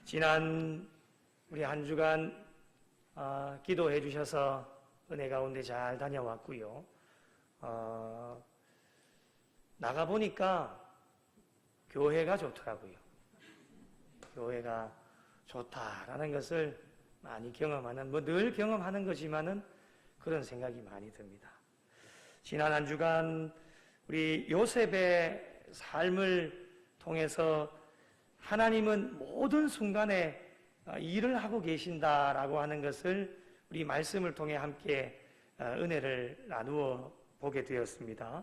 지난 우리 한 주간 기도해 주셔서 은혜 가운데 잘 다녀왔고요. 나가보니까 교회가 좋더라고요. 교회가 좋다라는 것을 많이 경험하는, 늘 경험하는 거지만은 그런 생각이 많이 듭니다. 지난 한 주간 우리 요셉의 삶을 통해서 하나님은 모든 순간에 일을 하고 계신다라고 하는 것을 우리 말씀을 통해 함께 은혜를 나누어 보게 되었습니다.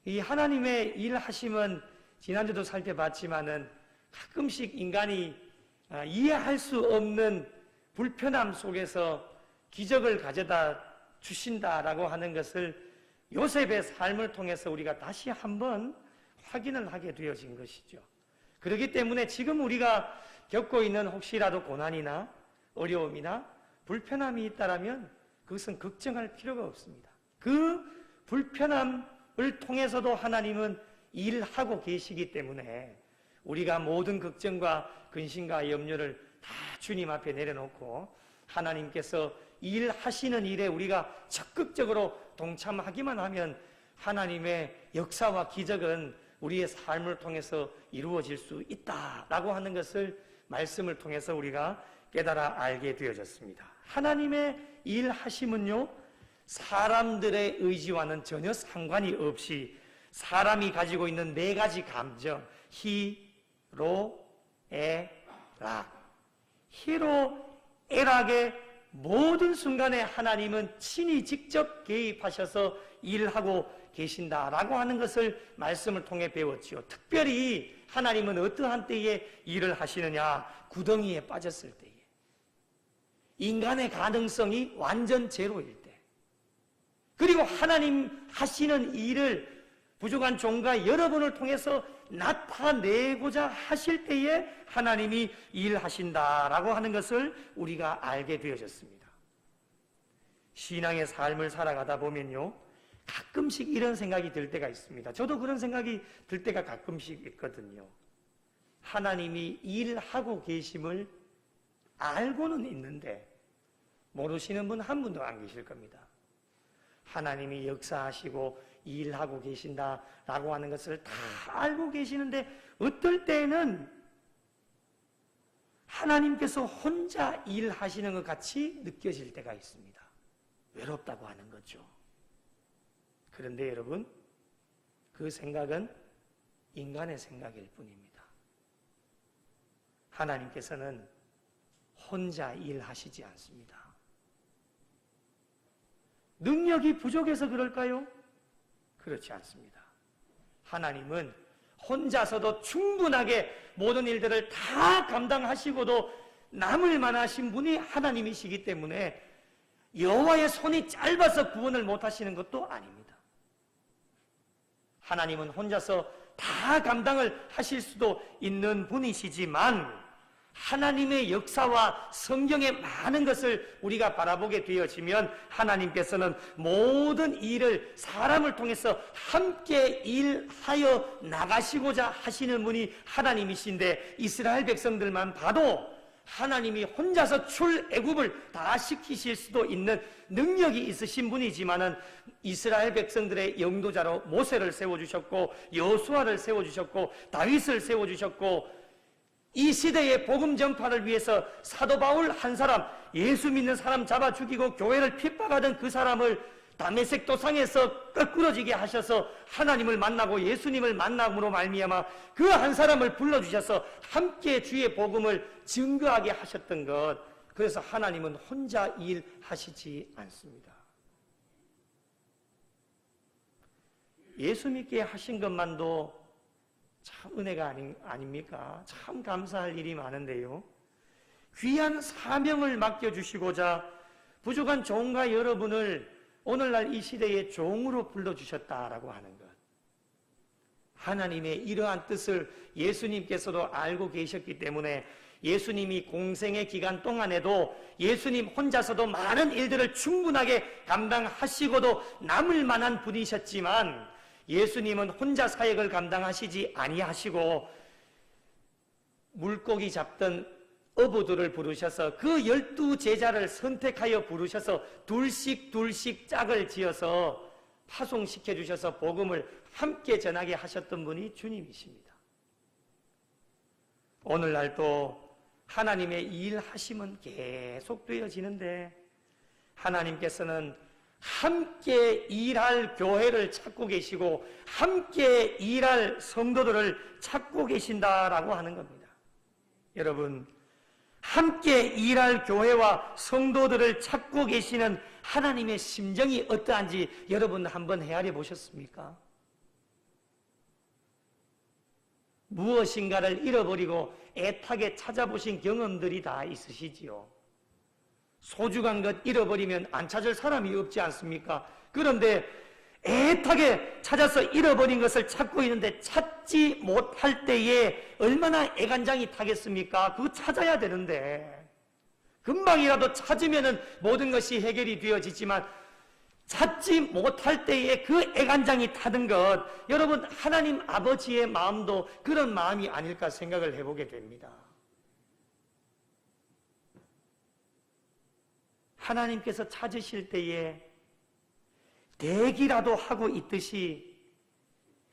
이 하나님의 일하심은 지난주도 살펴봤지만은 가끔씩 인간이 이해할 수 없는 불편함 속에서 기적을 가져다 주신다라고 하는 것을 요셉의 삶을 통해서 우리가 다시 한번 확인을 하게 되어진 것이죠. 그렇기 때문에 지금 우리가 겪고 있는 혹시라도 고난이나 어려움이나 불편함이 있다면 그것은 걱정할 필요가 없습니다. 그 불편함을 통해서도 하나님은 일하고 계시기 때문에 우리가 모든 걱정과 근심과 염려를 다 주님 앞에 내려놓고 하나님께서 일하시는 일에 우리가 적극적으로 동참하기만 하면 하나님의 역사와 기적은 우리의 삶을 통해서 이루어질 수 있다라고 하는 것을 말씀을 통해서 우리가 깨달아 알게 되어졌습니다. 하나님의 일하심은요, 사람들의 의지와는 전혀 상관이 없이 사람이 가지고 있는 네 가지 감정, 희로애락, 모든 순간에 하나님은 친히 직접 개입하셔서 일하고 계신다라고 하는 것을 말씀을 통해 배웠지요. 특별히 하나님은 어떠한 때에 일을 하시느냐? 구덩이에 빠졌을 때에, 인간의 가능성이 완전 제로일 때, 그리고 하나님 하시는 일을 부족한 종과 여러분을 통해서 나타내고자 하실 때에 하나님이 일하신다라고 하는 것을 우리가 알게 되어졌습니다. 신앙의 삶을 살아가다 보면요, 가끔씩 이런 생각이 들 때가 있습니다. 저도 그런 생각이 들 때가 가끔씩 있거든요. 하나님이 일하고 계심을 알고는 있는데 모르시는 분 한 분도 안 계실 겁니다. 하나님이 역사하시고 일하고 계신다라고 하는 것을 다 알고 계시는데 어떨 때는 하나님께서 혼자 일하시는 것 같이 느껴질 때가 있습니다. 외롭다고 하는 거죠. 그런데 여러분, 그 생각은 인간의 생각일 뿐입니다. 하나님께서는 혼자 일하시지 않습니다. 능력이 부족해서 그럴까요? 그렇지 않습니다. 하나님은 혼자서도 충분하게 모든 일들을 다 감당하시고도 남을 만하신 분이 하나님이시기 때문에 여호와의 손이 짧아서 구원을 못하시는 것도 아닙니다. 하나님은 혼자서 다 감당을 하실 수도 있는 분이시지만 하나님의 역사와 성경의 많은 것을 우리가 바라보게 되어지면 하나님께서는 모든 일을 사람을 통해서 함께 일하여 나가시고자 하시는 분이 하나님이신데, 이스라엘 백성들만 봐도 하나님이 혼자서 출애굽을 다 시키실 수도 있는 능력이 있으신 분이지만은 이스라엘 백성들의 영도자로 모세를 세워주셨고 여호수아를 세워주셨고 다윗을 세워주셨고, 이 시대의 복음 전파를 위해서 사도 바울 한 사람, 예수 믿는 사람 잡아 죽이고 교회를 핍박하던 그 사람을 다메섹 도상에서 꺾꾸러지게 하셔서 하나님을 만나고 예수님을 만남으로 말미암아 그 한 사람을 불러주셔서 함께 주의 복음을 증거하게 하셨던 것, 그래서 하나님은 혼자 일하시지 않습니다. 예수 믿게 하신 것만도 참 은혜가 아닙니까? 참 감사할 일이 많은데요, 귀한 사명을 맡겨주시고자 부족한 종과 여러분을 오늘날 이 시대의 종으로 불러주셨다라고 하는 것, 하나님의 이러한 뜻을 예수님께서도 알고 계셨기 때문에 예수님이 공생의 기간 동안에도 예수님 혼자서도 많은 일들을 충분하게 감당하시고도 남을 만한 분이셨지만 예수님은 혼자 사역을 감당하시지 아니하시고 물고기 잡던 어부들을 부르셔서 그 12제자를 선택하여 부르셔서 둘씩 짝을 지어서 파송시켜 주셔서 복음을 함께 전하게 하셨던 분이 주님이십니다. 오늘날도 하나님의 일하심은 계속 되어지는데 하나님께서는 함께 일할 교회를 찾고 계시고 함께 일할 성도들을 찾고 계신다라고 하는 겁니다. 여러분, 함께 일할 교회와 성도들을 찾고 계시는 하나님의 심정이 어떠한지 여러분 한번 헤아려 보셨습니까? 무엇인가를 잃어버리고 애타게 찾아보신 경험들이 다 있으시지요. 소중한 것 잃어버리면 안 찾을 사람이 없지 않습니까? 그런데 애타게 찾아서 잃어버린 것을 찾고 있는데 찾지 못할 때에 얼마나 애간장이 타겠습니까? 그거 찾아야 되는데 금방이라도 찾으면 모든 것이 해결이 되어지지만 찾지 못할 때에 그 애간장이 타는 것, 여러분 하나님 아버지의 마음도 그런 마음이 아닐까 생각을 해보게 됩니다. 하나님께서 찾으실 때에 대기라도 하고 있듯이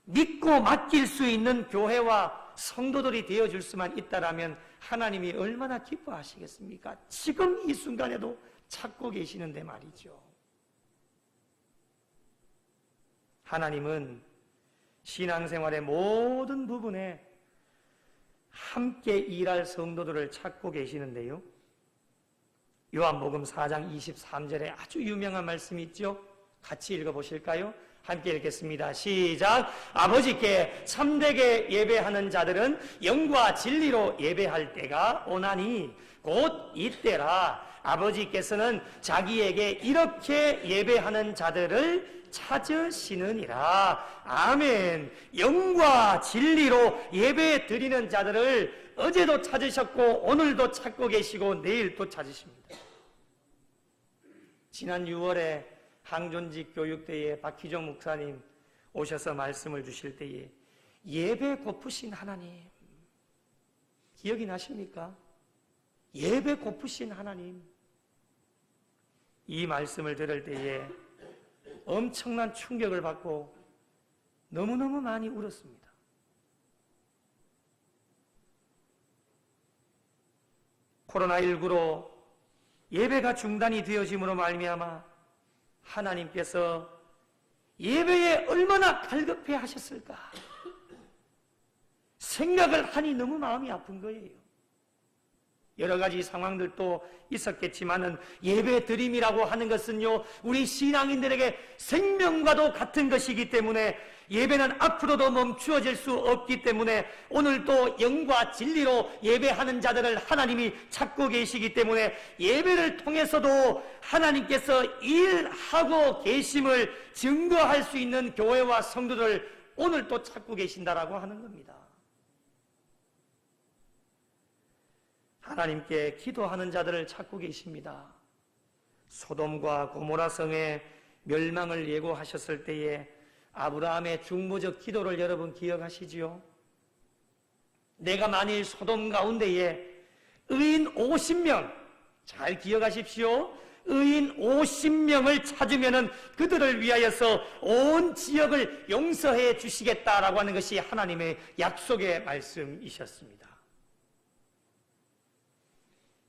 믿고 맡길 수 있는 교회와 성도들이 되어줄 수만 있다라면 하나님이 얼마나 기뻐하시겠습니까? 지금 이 순간에도 찾고 계시는데 말이죠. 하나님은 신앙생활의 모든 부분에 함께 일할 성도들을 찾고 계시는데요. 요한복음 4장 23절에 아주 유명한 말씀이 있죠. 같이 읽어보실까요? 함께 읽겠습니다. 시작. 아버지께 참되게 예배하는 자들은 영과 진리로 예배할 때가 오나니 곧 이때라. 아버지께서는 자기에게 이렇게 예배하는 자들을 찾으시느니라. 아멘. 영과 진리로 예배 드리는 자들을 어제도 찾으셨고 오늘도 찾고 계시고 내일 또 찾으십니다. 지난 6월에 항존직 교육대에 박희종 목사님 오셔서 말씀을 주실 때에 예배 고프신 하나님, 기억이 나십니까? 예배 고프신 하나님, 이 말씀을 들을 때에 엄청난 충격을 받고 너무너무 많이 울었습니다. 코로나19로 예배가 중단이 되어짐으로 말미암아 하나님께서 예배에 얼마나 갈급해 하셨을까 생각을 하니 너무 마음이 아픈 거예요. 여러 가지 상황들도 있었겠지만은 예배 드림이라고 하는 것은요, 우리 신앙인들에게 생명과도 같은 것이기 때문에 예배는 앞으로도 멈추어질 수 없기 때문에 오늘도 영과 진리로 예배하는 자들을 하나님이 찾고 계시기 때문에 예배를 통해서도 하나님께서 일하고 계심을 증거할 수 있는 교회와 성도들 오늘 또 찾고 계신다라고 하는 겁니다. 하나님께 기도하는 자들을 찾고 계십니다. 소돔과 고모라 성의 멸망을 예고하셨을 때에 아브라함의 중보적 기도를 여러분 기억하시지요? 내가 만일 소돔 가운데에 의인 50명, 잘 기억하십시오. 의인 50명을 찾으면은 그들을 위하여서 온 지역을 용서해 주시겠다라고 하는 것이 하나님의 약속의 말씀이셨습니다.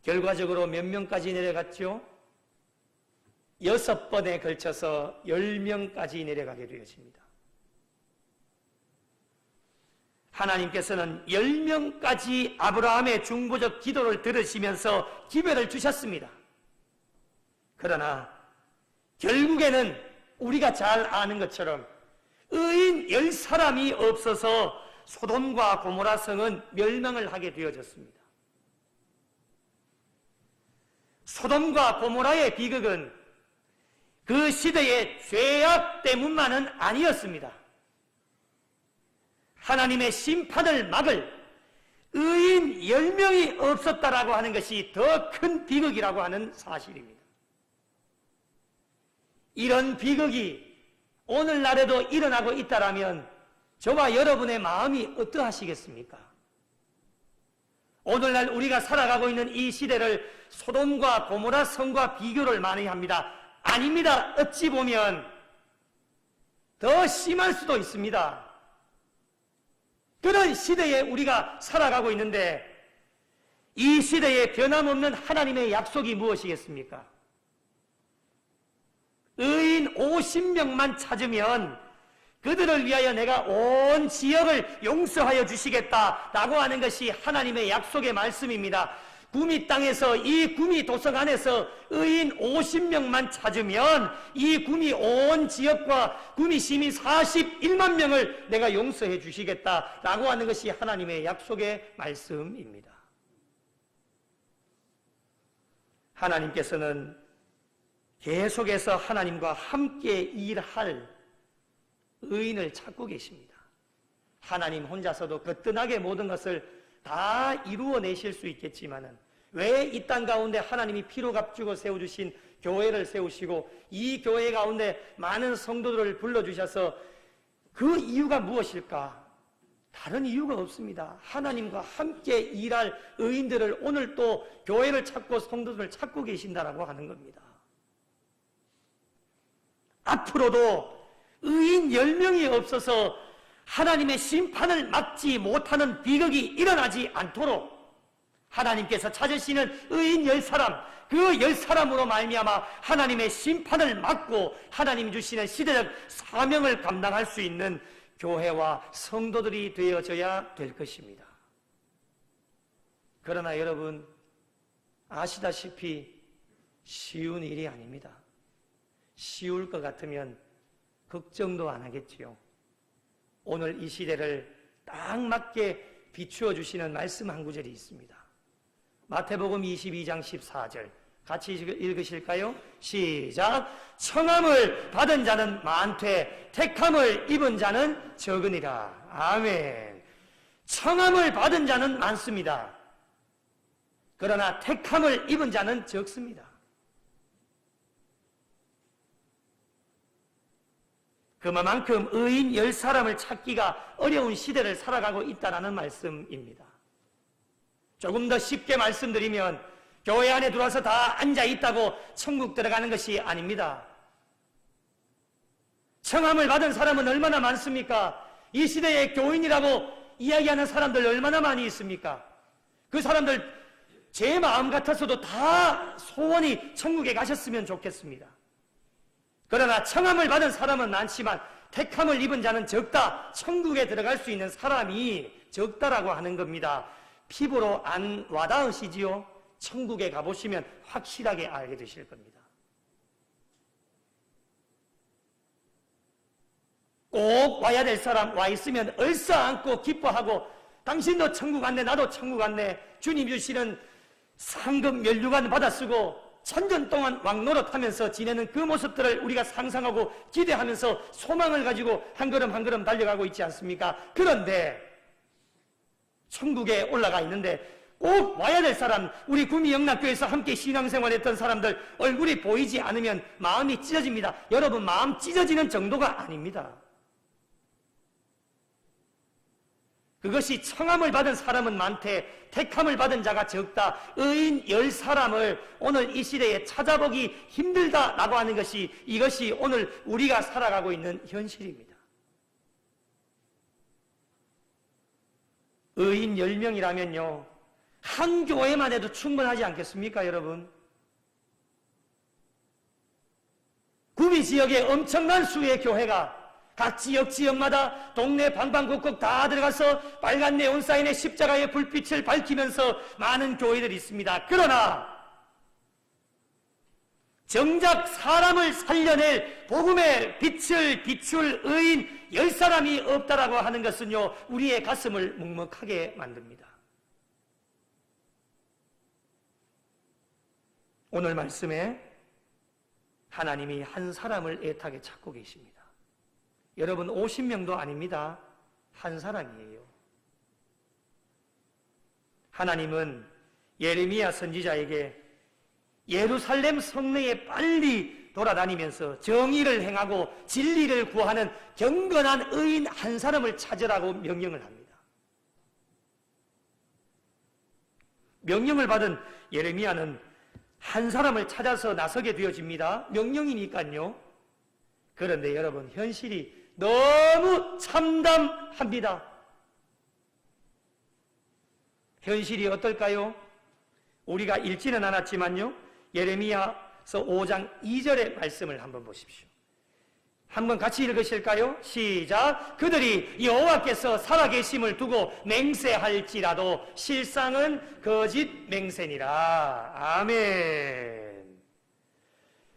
결과적으로 몇 명까지 내려갔죠? 6번에 걸쳐서 10명까지 내려가게 되어집니다. 하나님께서는 10명까지 아브라함의 중보적 기도를 들으시면서 기회를 주셨습니다. 그러나 결국에는 우리가 잘 아는 것처럼 의인 10사람이 없어서 소돔과 고모라 성은 멸망을 하게 되어졌습니다. 소돔과 고모라의 비극은 그 시대의 죄악 때문만은 아니었습니다. 하나님의 심판을 막을 의인 10명이 없었다라고 하는 것이 더 큰 비극이라고 하는 사실입니다. 이런 비극이 오늘날에도 일어나고 있다라면 저와 여러분의 마음이 어떠하시겠습니까? 오늘날 우리가 살아가고 있는 이 시대를 소돔과 고모라 성과 비교를 많이 합니다. 아닙니다. 어찌 보면 더 심할 수도 있습니다. 그런 시대에 우리가 살아가고 있는데 이 시대에 변함없는 하나님의 약속이 무엇이겠습니까? 의인 50명만 찾으면 그들을 위하여 내가 온 지역을 용서하여 주시겠다라고 하는 것이 하나님의 약속의 말씀입니다. 구미 땅에서 이 구미 도성 안에서 의인 50명만 찾으면 이 구미 온 지역과 구미 시민 41만 명을 내가 용서해 주시겠다라고 하는 것이 하나님의 약속의 말씀입니다. 하나님께서는 계속해서 하나님과 함께 일할 의인을 찾고 계십니다. 하나님 혼자서도 거뜬하게 모든 것을 다 이루어내실 수 있겠지만은 왜 이 땅 가운데 하나님이 피로 값주고 세워주신 교회를 세우시고 이 교회 가운데 많은 성도들을 불러주셔서 그 이유가 무엇일까? 다른 이유가 없습니다. 하나님과 함께 일할 의인들을 오늘 또 교회를 찾고 성도들을 찾고 계신다라고 하는 겁니다. 앞으로도 의인 10명이 없어서 하나님의 심판을 막지 못하는 비극이 일어나지 않도록 하나님께서 찾으시는 의인 10사람, 그 10사람으로 말미암아 하나님의 심판을 막고 하나님 주시는 시대적 사명을 감당할 수 있는 교회와 성도들이 되어져야 될 것입니다. 그러나 여러분 아시다시피 쉬운 일이 아닙니다. 쉬울 것 같으면 걱정도 안 하겠지요. 오늘 이 시대를 딱 맞게 비추어 주시는 말씀 한 구절이 있습니다. 마태복음 22장 14절 같이 읽으실까요? 시작. 청함을 받은 자는 많되 택함을 입은 자는 적으니라. 아멘. 청함을 받은 자는 많습니다. 그러나 택함을 입은 자는 적습니다. 그만큼 의인 10사람을 찾기가 어려운 시대를 살아가고 있다는 말씀입니다. 조금 더 쉽게 말씀드리면 교회 안에 들어와서 다 앉아있다고 천국 들어가는 것이 아닙니다. 청함을 받은 사람은 얼마나 많습니까? 이 시대에 교인이라고 이야기하는 사람들 얼마나 많이 있습니까? 그 사람들 제 마음 같아서도 다 소원이 천국에 가셨으면 좋겠습니다. 그러나 청함을 받은 사람은 많지만 택함을 입은 자는 적다. 천국에 들어갈 수 있는 사람이 적다라고 하는 겁니다. 피부로 안 와닿으시지요? 천국에 가보시면 확실하게 알게 되실 겁니다. 꼭 와야 될 사람 와 있으면 얼싸안고 기뻐하고 당신도 천국 갔네, 나도 천국 갔네, 주님 주시는 상급 면류관 받아 쓰고 천년 동안 왕노릇하면서 지내는 그 모습들을 우리가 상상하고 기대하면서 소망을 가지고 한 걸음 한 걸음 달려가고 있지 않습니까? 그런데 천국에 올라가 있는데 꼭 와야 될 사람, 우리 구미 영락교회에서 함께 신앙생활했던 사람들 얼굴이 보이지 않으면 마음이 찢어집니다. 여러분, 마음 찢어지는 정도가 아닙니다. 그것이 청함을 받은 사람은 많되 택함을 받은 자가 적다. 의인 10사람을 오늘 이 시대에 찾아보기 힘들다라고 하는 것이 이것이 오늘 우리가 살아가고 있는 현실입니다. 의인 10명이라면요 한 교회만 해도 충분하지 않겠습니까, 여러분? 구미 지역에 엄청난 수의 교회가 각 지역마다 동네 방방곡곡 다 들어가서 빨간 네온사인의 십자가의 불빛을 밝히면서 많은 교회들이 있습니다. 그러나 정작 사람을 살려낼 복음의 빛을 비출 의인 10사람이 없다라고 하는 것은요 우리의 가슴을 먹먹하게 만듭니다. 오늘 말씀에 하나님이 한 사람을 애타게 찾고 계십니다. 여러분 50명도 아닙니다. 한 사람이에요. 하나님은 예레미야 선지자에게 예루살렘 성내에 빨리 돌아다니면서 정의를 행하고 진리를 구하는 경건한 의인 한 사람을 찾으라고 명령을 합니다. 명령을 받은 예레미야는 한 사람을 찾아서 나서게 되어집니다. 명령이니까요. 그런데 여러분, 현실이 너무 참담합니다. 현실이 어떨까요? 우리가 읽지는 않았지만요, 예레미야서 5장 2절의 말씀을 한번 보십시오. 한번 같이 읽으실까요? 시작. 그들이 여호와께서 살아계심을 두고 맹세할지라도 실상은 거짓 맹세니라. 아멘.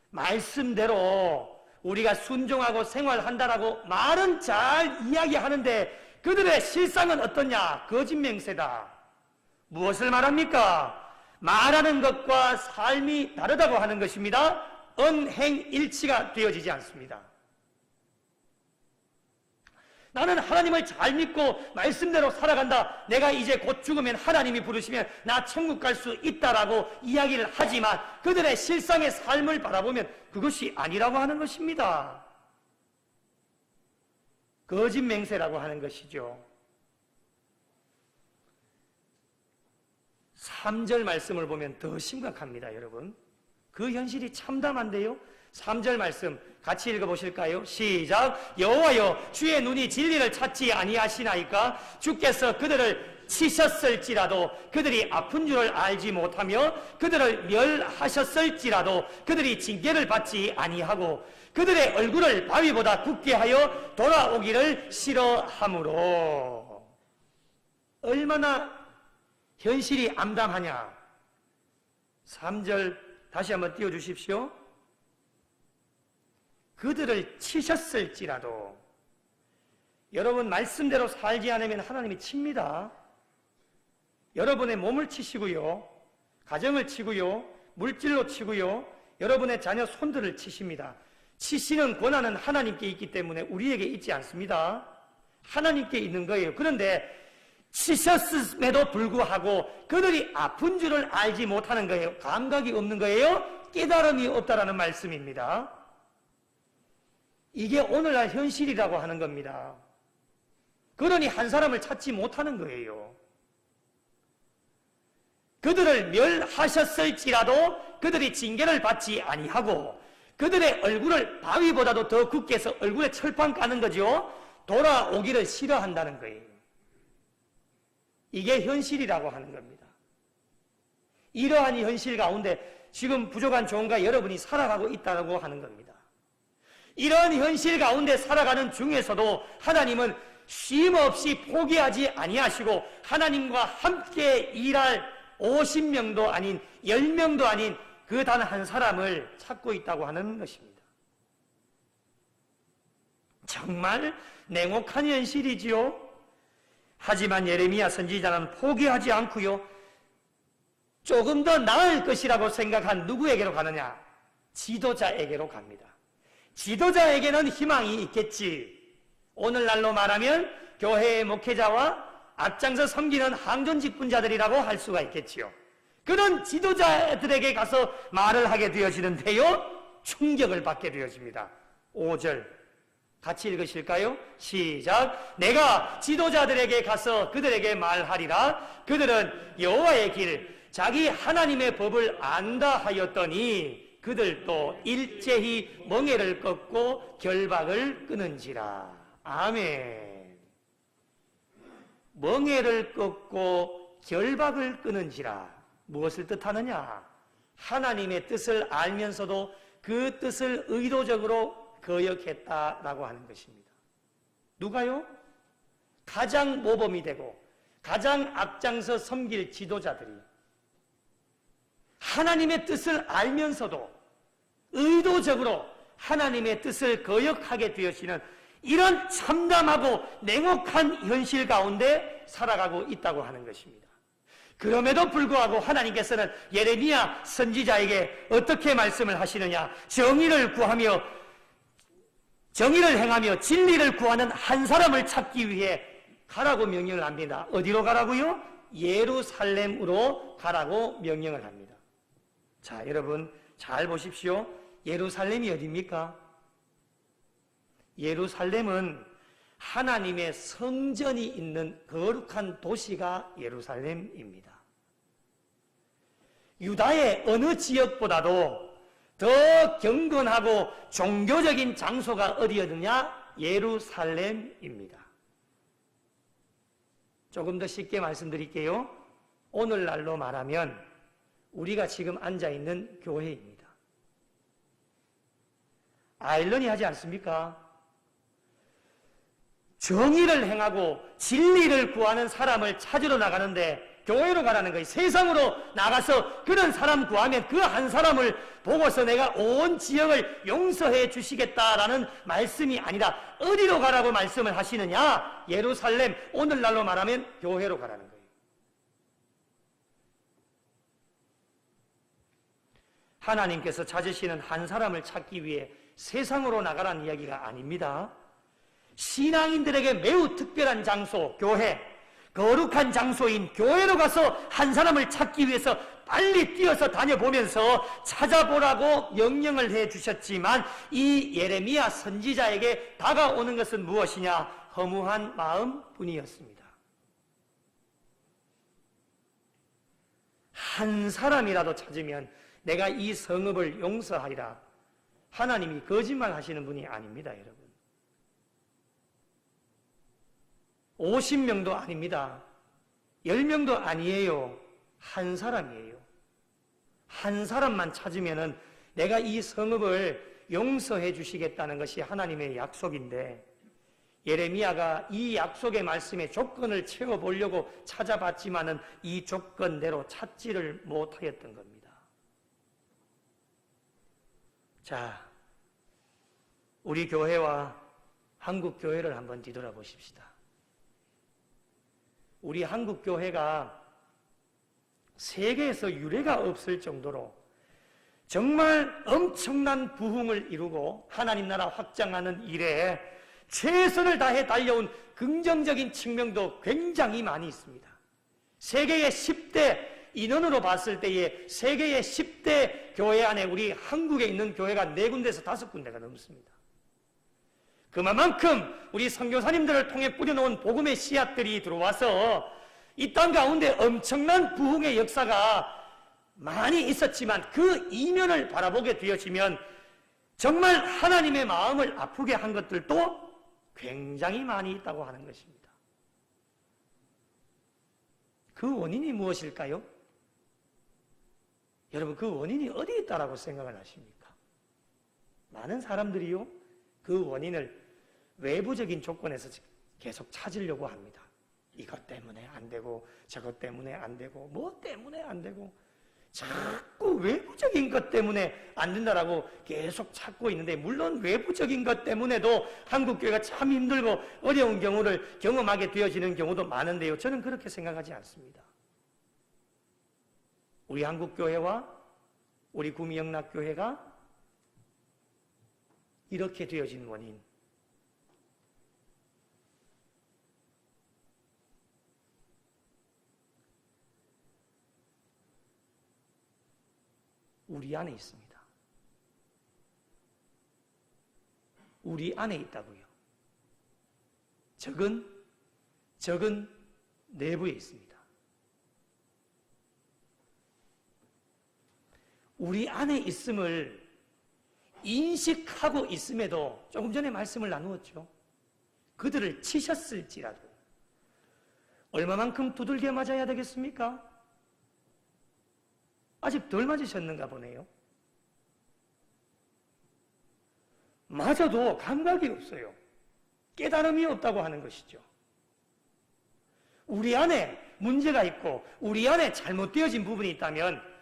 말씀대로 우리가 순종하고 생활한다라고 말은 잘 이야기하는데 그들의 실상은 어떠냐? 거짓 맹세다. 무엇을 말합니까? 말하는 것과 삶이 다르다고 하는 것입니다. 언행일치가 되어지지 않습니다. 나는 하나님을 잘 믿고 말씀대로 살아간다. 내가 이제 곧 죽으면 하나님이 부르시면 나 천국 갈 수 있다라고 이야기를 하지만 그들의 실상의 삶을 바라보면 그것이 아니라고 하는 것입니다. 거짓 맹세라고 하는 것이죠. 3절 말씀을 보면 더 심각합니다, 여러분. 그 현실이 참담한데요. 3절 말씀 같이 읽어보실까요? 시작. 여호와여, 주의 눈이 진리를 찾지 아니하시나이까? 주께서 그들을 치셨을지라도 그들이 아픈 줄을 알지 못하며 그들을 멸하셨을지라도 그들이 징계를 받지 아니하고 그들의 얼굴을 바위보다 굳게 하여 돌아오기를 싫어하므로. 얼마나 현실이 암담하냐. 3절 다시 한번 띄워주십시오. 그들을 치셨을지라도. 여러분, 말씀대로 살지 않으면 하나님이 칩니다. 여러분의 몸을 치시고요, 가정을 치고요, 물질로 치고요, 여러분의 자녀 손들을 치십니다. 치시는 권한은 하나님께 있기 때문에 우리에게 있지 않습니다. 하나님께 있는 거예요. 그런데 치셨음에도 불구하고 그들이 아픈 줄을 알지 못하는 거예요. 감각이 없는 거예요. 깨달음이 없다라는 말씀입니다. 이게 오늘날 현실이라고 하는 겁니다. 그러니 한 사람을 찾지 못하는 거예요. 그들을 멸하셨을지라도 그들이 징계를 받지 아니하고 그들의 얼굴을 바위보다도 더 굳게 해서 얼굴에 철판 까는 거죠. 돌아오기를 싫어한다는 거예요. 이게 현실이라고 하는 겁니다. 이러한 현실 가운데 지금 부족한 종과 여러분이 살아가고 있다고 하는 겁니다. 이러한 현실 가운데 살아가는 중에서도 하나님은 쉼없이 포기하지 아니하시고 하나님과 함께 일할 50명도 아닌 10명도 아닌 그 단 한 사람을 찾고 있다고 하는 것입니다. 정말 냉혹한 현실이지요. 하지만 예레미야 선지자는 포기하지 않고요, 조금 더 나을 것이라고 생각한 누구에게로 가느냐? 지도자에게로 갑니다. 지도자에게는 희망이 있겠지. 오늘날로 말하면 교회의 목회자와 앞장서 섬기는 항존직분자들이라고 할 수가 있겠지요. 그런 지도자들에게 가서 말을 하게 되어지는데요, 충격을 받게 되어집니다. 5절 같이 읽으실까요? 시작. 내가 지도자들에게 가서 그들에게 말하리라. 그들은 여호와의 길, 자기 하나님의 법을 안다 하였더니 그들도 일제히 멍에를 꺾고 결박을 끊은지라. 아멘. 멍에를 꺾고 결박을 끊은지라. 무엇을 뜻하느냐? 하나님의 뜻을 알면서도 그 뜻을 의도적으로 거역했다라고 하는 것입니다. 누가요? 가장 모범이 되고 가장 앞장서 섬길 지도자들이 하나님의 뜻을 알면서도 의도적으로 하나님의 뜻을 거역하게 되어지는 이런 참담하고 냉혹한 현실 가운데 살아가고 있다고 하는 것입니다. 그럼에도 불구하고 하나님께서는 예레미야 선지자에게 어떻게 말씀을 하시느냐? 정의를 구하며 정의를 행하며 진리를 구하는 한 사람을 찾기 위해 가라고 명령을 합니다. 어디로 가라고요? 예루살렘으로 가라고 명령을 합니다. 자, 여러분 잘 보십시오. 예루살렘이 어디입니까? 예루살렘은 하나님의 성전이 있는 거룩한 도시가 예루살렘입니다. 유다의 어느 지역보다도 더 경건하고 종교적인 장소가 어디였느냐? 예루살렘입니다. 조금 더 쉽게 말씀드릴게요. 오늘날로 말하면 우리가 지금 앉아있는 교회입니다. 아이러니하지 않습니까? 정의를 행하고 진리를 구하는 사람을 찾으러 나가는데 교회로 가라는 거예요. 세상으로 나가서 그런 사람 구하면 그 한 사람을 보고서 내가 온 지역을 용서해 주시겠다라는 말씀이 아니라 어디로 가라고 말씀을 하시느냐? 예루살렘, 오늘날로 말하면 교회로 가라는 거예요. 하나님께서 찾으시는 한 사람을 찾기 위해 세상으로 나가라는 이야기가 아닙니다. 신앙인들에게 매우 특별한 장소, 교회, 거룩한 장소인 교회로 가서 한 사람을 찾기 위해서 빨리 뛰어서 다녀보면서 찾아보라고 명령을 해주셨지만 이 예레미야 선지자에게 다가오는 것은 무엇이냐? 허무한 마음뿐이었습니다. 한 사람이라도 찾으면 내가 이 성읍을 용서하리라. 하나님이 거짓말 하시는 분이 아닙니다, 여러분. 50명도 아닙니다. 10명도 아니에요. 한 사람이에요. 한 사람만 찾으면은 내가 이 성읍을 용서해 주시겠다는 것이 하나님의 약속인데 예레미야가 이 약속의 말씀에 조건을 채워보려고 찾아봤지만은 이 조건대로 찾지를 못하였던 겁니다. 자, 우리 교회와 한국 교회를 한번 뒤돌아보십시다. 우리 한국 교회가 세계에서 유례가 없을 정도로 정말 엄청난 부흥을 이루고 하나님 나라 확장하는 일에 최선을 다해 달려온 긍정적인 측면도 굉장히 많이 있습니다. 세계의 10대 인원으로 봤을 때에 세계의 10대 교회 안에 우리 한국에 있는 교회가 4군데에서 5군데가 넘습니다. 그만큼 우리 선교사님들을 통해 뿌려놓은 복음의 씨앗들이 들어와서 이 땅 가운데 엄청난 부흥의 역사가 많이 있었지만 그 이면을 바라보게 되어지면 정말 하나님의 마음을 아프게 한 것들도 굉장히 많이 있다고 하는 것입니다. 그 원인이 무엇일까요? 여러분, 그 원인이 어디에 있다라고 생각을 하십니까? 많은 사람들이요, 그 원인을 외부적인 조건에서 계속 찾으려고 합니다. 이것 때문에 안 되고 저것 때문에 안 되고 뭐 때문에 안 되고 자꾸 외부적인 것 때문에 안 된다라고 계속 찾고 있는데, 물론 외부적인 것 때문에도 한국교회가 참 힘들고 어려운 경우를 경험하게 되어지는 경우도 많은데요, 저는 그렇게 생각하지 않습니다. 우리 한국교회와 우리 구미영락교회가 이렇게 되어진 원인, 우리 안에 있습니다. 우리 안에 있다고요. 적은 내부에 있습니다. 우리 안에 있음을 인식하고 있음에도 조금 전에 말씀을 나누었죠. 그들을 치셨을지라도 얼마만큼 두들겨 맞아야 되겠습니까? 아직 덜 맞으셨는가 보네요. 맞아도 감각이 없어요. 깨달음이 없다고 하는 것이죠. 우리 안에 문제가 있고 우리 안에 잘못되어진 부분이 있다면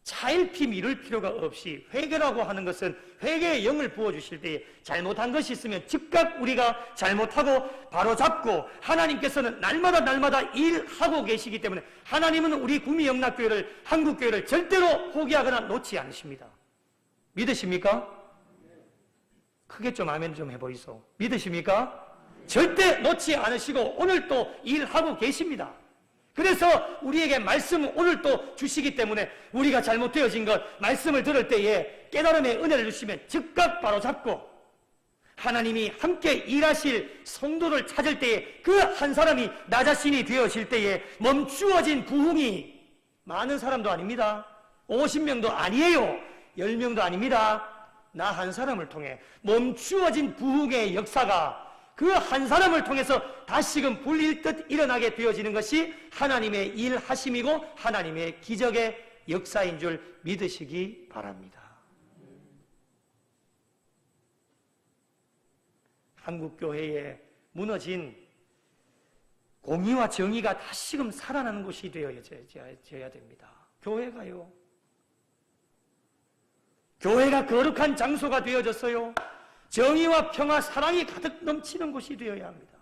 차일피 미룰 필요가 없이 회개라고 하는 것은 회개의 영을 부어주실 때에 잘못한 것이 있으면 즉각 우리가 잘못하고 바로잡고, 하나님께서는 날마다 일하고 계시기 때문에 하나님은 우리 구미영락교회를, 한국교회를 절대로 포기하거나 놓지 않으십니다. 믿으십니까? 크게 좀 아멘 좀 해보이소. 믿으십니까? 절대 놓지 않으시고 오늘 또 일하고 계십니다. 그래서 우리에게 말씀을 오늘 또 주시기 때문에 우리가 잘못되어진 것, 말씀을 들을 때에 깨달음의 은혜를 주시면 즉각 바로잡고, 하나님이 함께 일하실 성도를 찾을 때에 그 한 사람이 나 자신이 되어질 때에 멈추어진 부흥이 많은 사람도 아닙니다. 50명도 아니에요. 10명도 아닙니다. 나 한 사람을 통해 멈추어진 부흥의 역사가 그 한 사람을 통해서 다시금 불일듯 일어나게 되어지는 것이 하나님의 일하심이고 하나님의 기적의 역사인 줄 믿으시기 바랍니다. 한국교회에 무너진 공의와 정의가 다시금 살아나는 곳이 되어져야 됩니다. 교회가요. 교회가 거룩한 장소가 되어졌어요. 정의와 평화, 사랑이 가득 넘치는 곳이 되어야 합니다.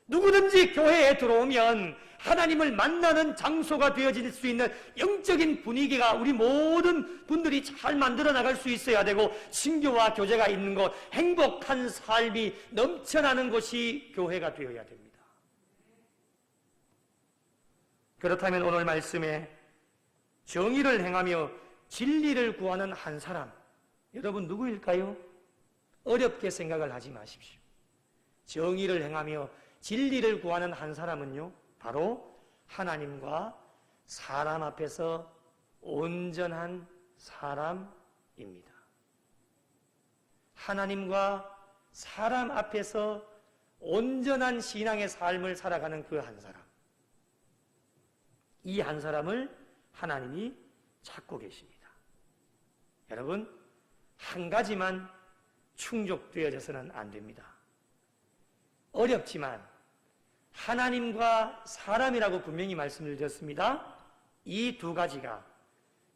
누구든지 교회에 들어오면 하나님을 만나는 장소가 되어질 수 있는 영적인 분위기가 우리 모든 분들이 잘 만들어 나갈 수 있어야 되고, 신교와 교제가 있는 곳, 행복한 삶이 넘쳐나는 곳이 교회가 되어야 됩니다. 그렇다면 오늘 말씀에 정의를 행하며 진리를 구하는 한 사람, 여러분 누구일까요? 어렵게 생각을 하지 마십시오. 정의를 행하며 진리를 구하는 한 사람은요, 바로 하나님과 사람 앞에서 온전한 사람입니다. 하나님과 사람 앞에서 온전한 신앙의 삶을 살아가는 그 한 사람, 이 한 사람을 하나님이 찾고 계십니다. 여러분, 한 가지만 충족되어져서는 안 됩니다. 어렵지만 하나님과 사람이라고 분명히 말씀드렸습니다. 이 두 가지가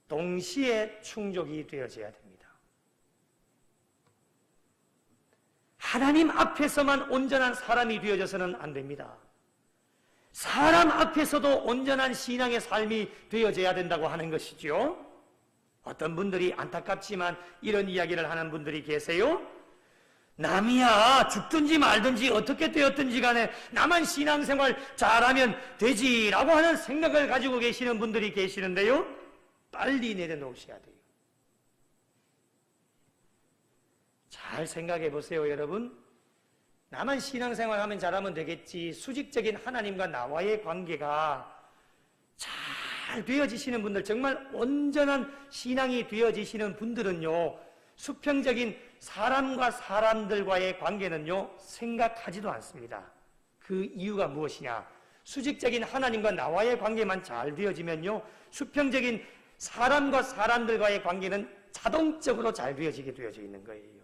동시에 충족이 되어져야 됩니다. 하나님 앞에서만 온전한 사람이 되어져서는 안 됩니다. 사람 앞에서도 온전한 신앙의 삶이 되어져야 된다고 하는 것이죠. 어떤 분들이 안타깝지만 이런 이야기를 하는 분들이 계세요. 남이야 죽든지 말든지 어떻게 되었든지 간에 나만 신앙생활 잘하면 되지라고 하는 생각을 가지고 계시는 분들이 계시는데요, 빨리 내려놓으셔야 돼요. 잘 생각해 보세요. 여러분, 나만 신앙생활 하면 잘하면 되겠지, 수직적인 하나님과 나와의 관계가 잘 되어지시는 분들, 정말 온전한 신앙이 되어지시는 분들은요, 수평적인 사람과 사람들과의 관계는요, 생각하지도 않습니다. 그 이유가 무엇이냐? 수직적인 하나님과 나와의 관계만 잘 되어지면요, 수평적인 사람과 사람들과의 관계는 자동적으로 잘 되어져 있는 거예요.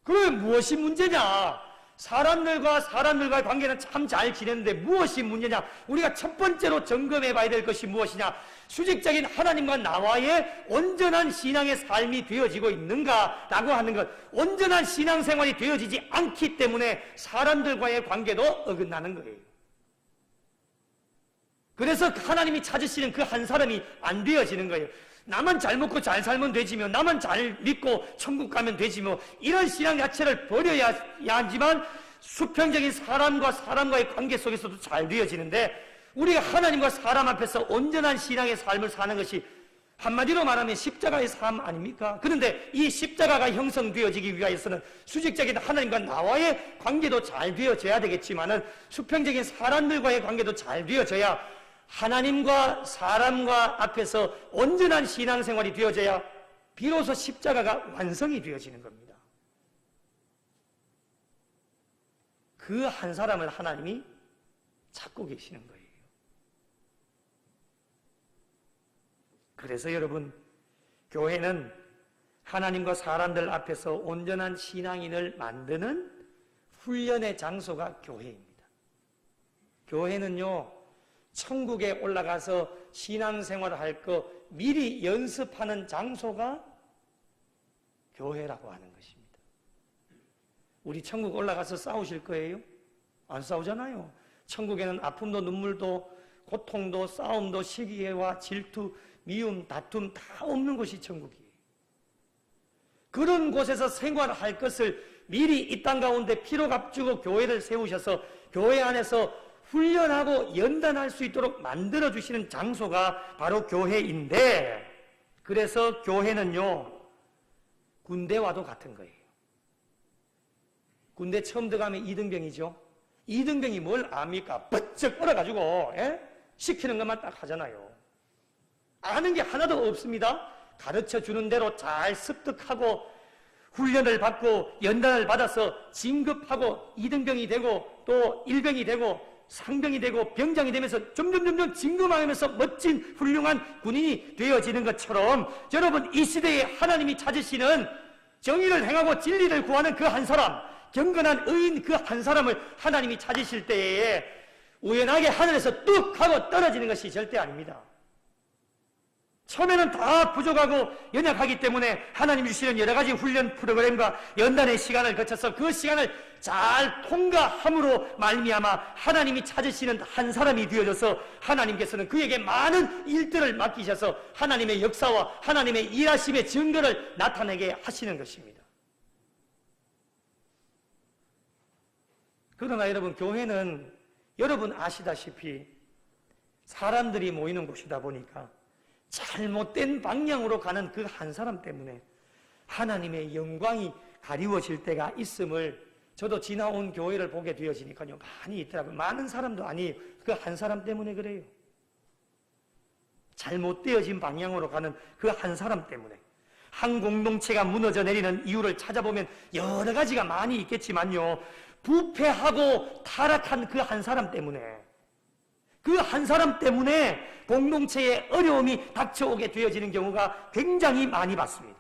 그러면 무엇이 문제냐? 사람들과 사람들과의 관계는 참 잘 지냈는데 무엇이 문제냐? 우리가 첫 번째로 점검해 봐야 될 것이 무엇이냐? 수직적인 하나님과 나와의 온전한 신앙의 삶이 되어지고 있는가라고 하는 것, 온전한 신앙생활이 되어지지 않기 때문에 사람들과의 관계도 어긋나는 거예요. 그래서 하나님이 찾으시는 그 한 사람이 안 되어지는 거예요. 나만 잘 먹고 잘 살면 되지며, 나만 잘 믿고 천국 가면 되지며, 이런 신앙 자체를 버려야 하지만 수평적인 사람과 사람과의 관계 속에서도 잘 되어지는데, 우리가 하나님과 사람 앞에서 온전한 신앙의 삶을 사는 것이 한마디로 말하면 십자가의 삶 아닙니까? 그런데 이 십자가가 형성되어지기 위하여서는 수직적인 하나님과 나와의 관계도 잘 되어져야 되겠지만은 수평적인 사람들과의 관계도 잘 되어져야 하나님과 사람과 앞에서 온전한 신앙생활이 되어져야 비로소 십자가가 완성이 되어지는 겁니다. 그 한 사람을 하나님이 찾고 계시는 거예요. 그래서 여러분, 교회는 하나님과 사람들 앞에서 온전한 신앙인을 만드는 훈련의 장소가 교회입니다. 교회는요, 천국에 올라가서 신앙생활을 할 거 미리 연습하는 장소가 교회라고 하는 것입니다. 우리 천국 올라가서 싸우실 거예요? 안 싸우잖아요. 천국에는 아픔도 눈물도 고통도 싸움도 시기와 질투, 미움, 다툼 다 없는 곳이 천국이에요. 그런 곳에서 생활할 것을 미리 이 땅 가운데 피로 값주고 교회를 세우셔서 교회 안에서 훈련하고 연단할 수 있도록 만들어주시는 장소가 바로 교회인데, 그래서 교회는요, 군대와도 같은 거예요. 군대 처음 들어가면 이등병이죠. 이등병이 뭘 압니까? 버쩍 얼어가지고 시키는 것만 딱 하잖아요. 아는 게 하나도 없습니다. 가르쳐 주는 대로 잘 습득하고 훈련을 받고 연단을 받아서 진급하고 이등병이 되고 또 일병이 되고 상병이 되고 병장이 되면서 점점 진급하면서 멋진 훌륭한 군인이 되어지는 것처럼 여러분, 이 시대에 하나님이 찾으시는 정의를 행하고 진리를 구하는 그 한 사람, 경건한 의인 그 한 사람을 하나님이 찾으실 때에 우연하게 하늘에서 뚝 하고 떨어지는 것이 절대 아닙니다. 처음에는 다 부족하고 연약하기 때문에 하나님 주시는 여러 가지 훈련 프로그램과 연단의 시간을 거쳐서 그 시간을 잘 통과함으로 말미암아 하나님이 찾으시는 한 사람이 되어져서 하나님께서는 그에게 많은 일들을 맡기셔서 하나님의 역사와 하나님의 일하심의 증거를 나타내게 하시는 것입니다. 그러나 여러분, 교회는 여러분 아시다시피 사람들이 모이는 곳이다 보니까 잘못된 방향으로 가는 그 한 사람 때문에 하나님의 영광이 가리워질 때가 있음을 저도 지나온 교회를 보게 되어지니까요, 많이 있더라고요. 많은 사람도 아니에요. 그 한 사람 때문에 그래요. 잘못되어진 방향으로 가는 그 한 사람 때문에. 한 공동체가 무너져 내리는 이유를 찾아보면 여러 가지가 많이 있겠지만요, 부패하고 타락한 그 한 사람 때문에, 그 한 사람 때문에 공동체에 어려움이 닥쳐오게 되어지는 경우가 굉장히 많이 봤습니다.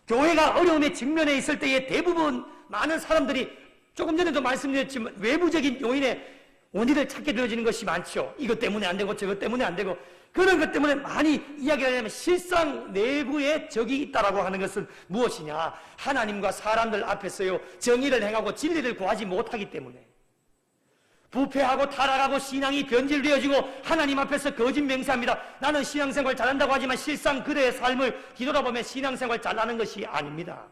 교회가 어려움에 직면해 있을 때에 대부분 많은 사람들이 조금 전에도 말씀드렸지만 외부적인 요인의 원인을 찾게 되어지는 것이 많죠. 이것 때문에 안 되고 저것 때문에 안 되고 그런 것 때문에 많이 이야기를 하려면 실상 내부에 적이 있다라고 하는 것은 무엇이냐? 하나님과 사람들 앞에서요, 정의를 행하고 진리를 구하지 못하기 때문에 부패하고 타락하고 신앙이 변질되어지고 하나님 앞에서 거짓 맹세합니다. 나는 신앙생활 잘한다고 하지만 실상 그대의 삶을 뒤돌아보면 신앙생활 잘하는 것이 아닙니다.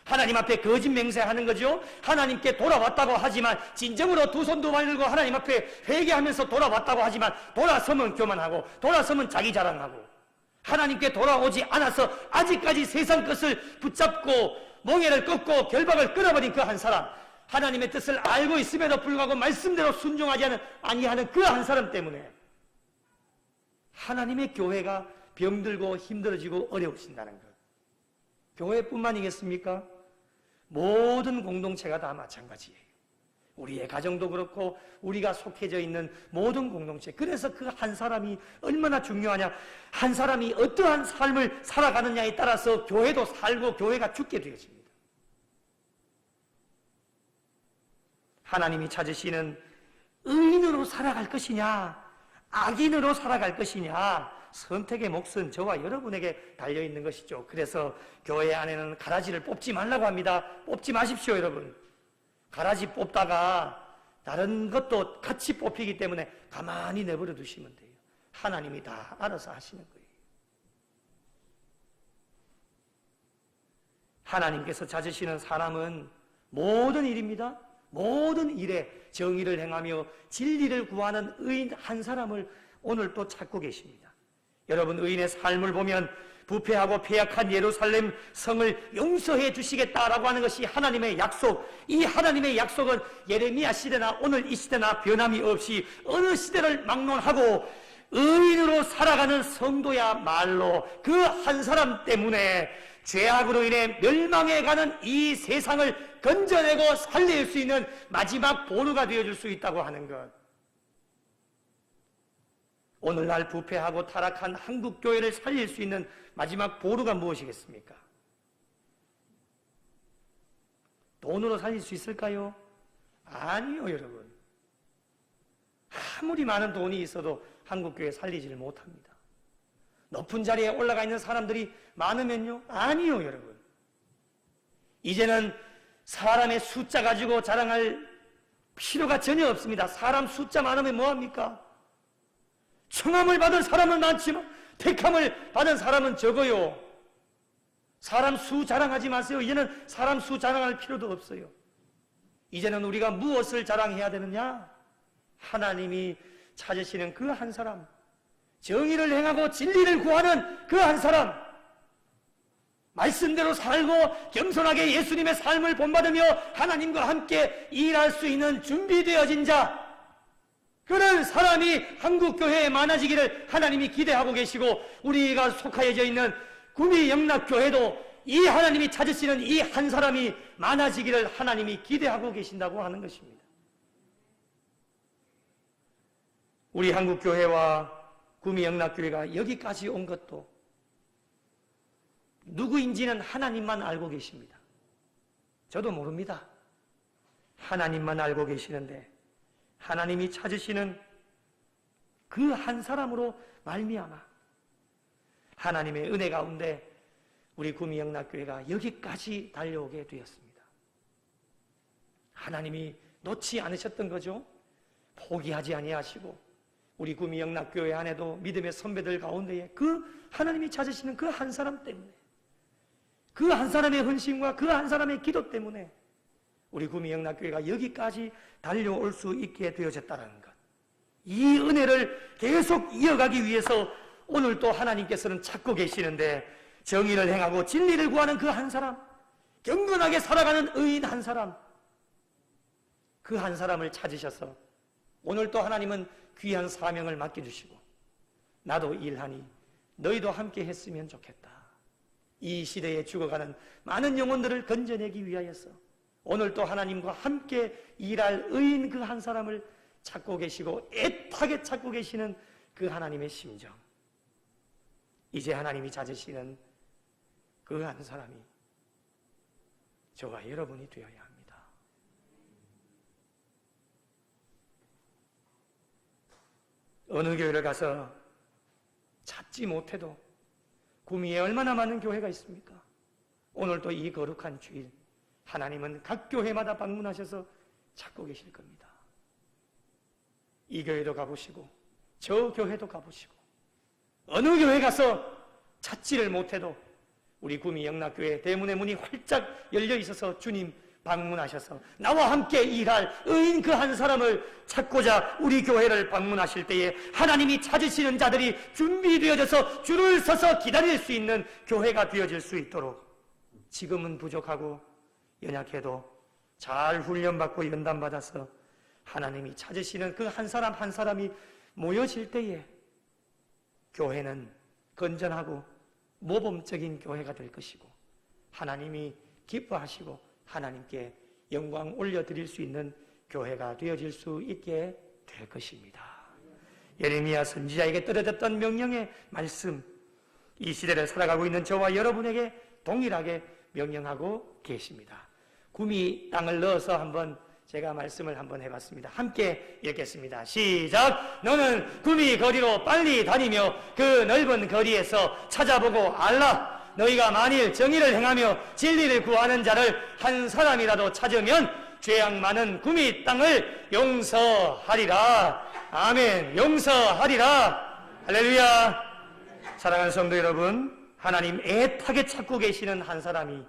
하나님 앞에 거짓 맹세하는 거죠. 하나님께 돌아왔다고 하지만 진정으로 두 손 두 발 들고 하나님 앞에 회개하면서 돌아왔다고 하지만 돌아서면 교만하고 돌아서면 자기 자랑하고 하나님께 돌아오지 않아서 아직까지 세상 것을 붙잡고 멍에를 꺾고 결박을 끊어버린 그 한 사람, 하나님의 뜻을 알고 있음에도 불구하고 말씀대로 순종하지 아니하는 그 한 사람 때문에 하나님의 교회가 병들고 힘들어지고 어려우신다는 것. 교회뿐만이겠습니까? 모든 공동체가 다 마찬가지예요. 우리의 가정도 그렇고 우리가 속해져 있는 모든 공동체. 그래서 그 한 사람이 얼마나 중요하냐, 한 사람이 어떠한 삶을 살아가느냐에 따라서 교회도 살고 교회가 죽게 되어집니다. 하나님이 찾으시는 의인으로 살아갈 것이냐, 악인으로 살아갈 것이냐, 선택의 몫은 저와 여러분에게 달려있는 것이죠. 그래서 교회 안에는 가라지를 뽑지 말라고 합니다. 뽑지 마십시오, 여러분. 가라지 뽑다가 다른 것도 같이 뽑히기 때문에 가만히 내버려 두시면 돼요. 하나님이 다 알아서 하시는 거예요. 하나님께서 찾으시는 사람은 모든 일입니다. 모든 일에 정의를 행하며 진리를 구하는 의인 한 사람을 오늘 또 찾고 계십니다. 여러분, 의인의 삶을 보면 부패하고 폐역한 예루살렘 성을 용서해 주시겠다라고 하는 것이 하나님의 약속. 이 하나님의 약속은 예레미야 시대나 오늘 이 시대나 변함이 없이 어느 시대를 막론하고 의인으로 살아가는 성도야말로 그 한 사람 때문에 죄악으로 인해 멸망해가는 이 세상을 건져내고 살릴 수 있는 마지막 보루가 되어줄 수 있다고 하는 것. 오늘날 부패하고 타락한 한국교회를 살릴 수 있는 마지막 보루가 무엇이겠습니까? 돈으로 살릴 수 있을까요? 아니요, 여러분. 아무리 많은 돈이 있어도 한국교회 살리지를 못합니다. 높은 자리에 올라가 있는 사람들이 많으면요? 아니요, 여러분. 이제는 사람의 숫자 가지고 자랑할 필요가 전혀 없습니다. 사람 숫자 많으면 뭐합니까? 청함을 받은 사람은 많지만 택함을 받은 사람은 적어요. 사람 수 자랑하지 마세요. 이제는 사람 수 자랑할 필요도 없어요. 이제는 우리가 무엇을 자랑해야 되느냐? 하나님이 찾으시는 그 한 사람, 정의를 행하고 진리를 구하는 그 한 사람, 말씀대로 살고 겸손하게 예수님의 삶을 본받으며 하나님과 함께 일할 수 있는 준비되어진 자, 그런 사람이 한국교회에 많아지기를 하나님이 기대하고 계시고, 우리가 속하여져 있는 구미영락교회도 이 하나님이 찾으시는 이 한 사람이 많아지기를 하나님이 기대하고 계신다고 하는 것입니다. 우리 한국교회와 구미영락교회가 여기까지 온 것도 누구인지는 하나님만 알고 계십니다. 저도 모릅니다. 하나님만 알고 계시는데, 하나님이 찾으시는 그 한 사람으로 말미암아 하나님의 은혜 가운데 우리 구미영락교회가 여기까지 달려오게 되었습니다. 하나님이 놓지 않으셨던 거죠. 포기하지 아니하시고 우리 구미영락교회 안에도 믿음의 선배들 가운데에 그 하나님이 찾으시는 그 한 사람 때문에, 그 한 사람의 헌신과 그 한 사람의 기도 때문에 우리 구미영락교회가 여기까지 달려올 수 있게 되어졌다는 것, 이 은혜를 계속 이어가기 위해서 오늘 또 하나님께서는 찾고 계시는데, 정의를 행하고 진리를 구하는 그 한 사람, 경건하게 살아가는 의인 한 사람, 그 한 사람을 찾으셔서 오늘 또 하나님은 귀한 사명을 맡겨주시고, 나도 일하니 너희도 함께 했으면 좋겠다. 이 시대에 죽어가는 많은 영혼들을 건져내기 위하여서 오늘 또 하나님과 함께 일할 의인 그 한 사람을 찾고 계시고 애타게 찾고 계시는 그 하나님의 심정, 이제 하나님이 찾으시는 그 한 사람이 저와 여러분이 되어야 합니다. 어느 교회를 가서 찾지 못해도 구미에 얼마나 많은 교회가 있습니까? 오늘 또 이 거룩한 주일, 하나님은 각 교회마다 방문하셔서 찾고 계실 겁니다. 이 교회도 가보시고 저 교회도 가보시고, 어느 교회 가서 찾지를 못해도 우리 구미영락교회 대문의 문이 활짝 열려 있어서 주님 방문하셔서 나와 함께 일할 의인 그 한 사람을 찾고자 우리 교회를 방문하실 때에 하나님이 찾으시는 자들이 준비되어져서 줄을 서서 기다릴 수 있는 교회가 되어질 수 있도록, 지금은 부족하고 연약해도 잘 훈련받고 연단받아서 하나님이 찾으시는 그 한 사람 한 사람이 모여질 때에 교회는 건전하고 모범적인 교회가 될 것이고, 하나님이 기뻐하시고 하나님께 영광 올려드릴 수 있는 교회가 되어질 수 있게 될 것입니다. 예레미야 선지자에게 떨어졌던 명령의 말씀, 이 시대를 살아가고 있는 저와 여러분에게 동일하게 명령하고 계십니다. 구미 땅을 넣어서 한번 제가 말씀을 한번 해봤습니다. 함께 읽겠습니다. 시작! 너는 구미 거리로 빨리 다니며 그 넓은 거리에서 찾아보고 알라. 너희가 만일 정의를 행하며 진리를 구하는 자를 한 사람이라도 찾으면 죄악 많은 구미 땅을 용서하리라. 아멘. 용서하리라. 할렐루야. 사랑하는 성도 여러분, 하나님 애타게 찾고 계시는 한 사람이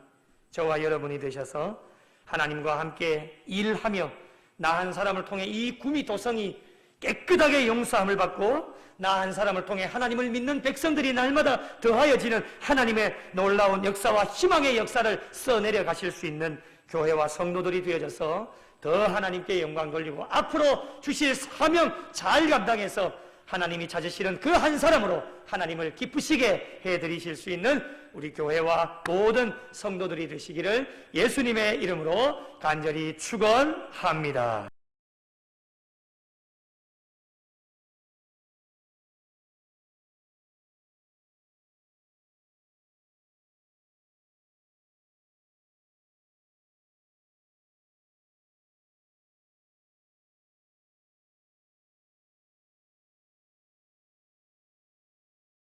저와 여러분이 되셔서 하나님과 함께 일하며 나 한 사람을 통해 이 구미 도성이 깨끗하게 용서함을 받고 나 한 사람을 통해 하나님을 믿는 백성들이 날마다 더하여지는 하나님의 놀라운 역사와 희망의 역사를 써내려 가실 수 있는 교회와 성도들이 되어져서 더 하나님께 영광 돌리고 앞으로 주실 사명 잘 감당해서 하나님이 찾으시는 그 한 사람으로 하나님을 기쁘시게 해드리실 수 있는 우리 교회와 모든 성도들이 되시기를 예수님의 이름으로 간절히 축원합니다.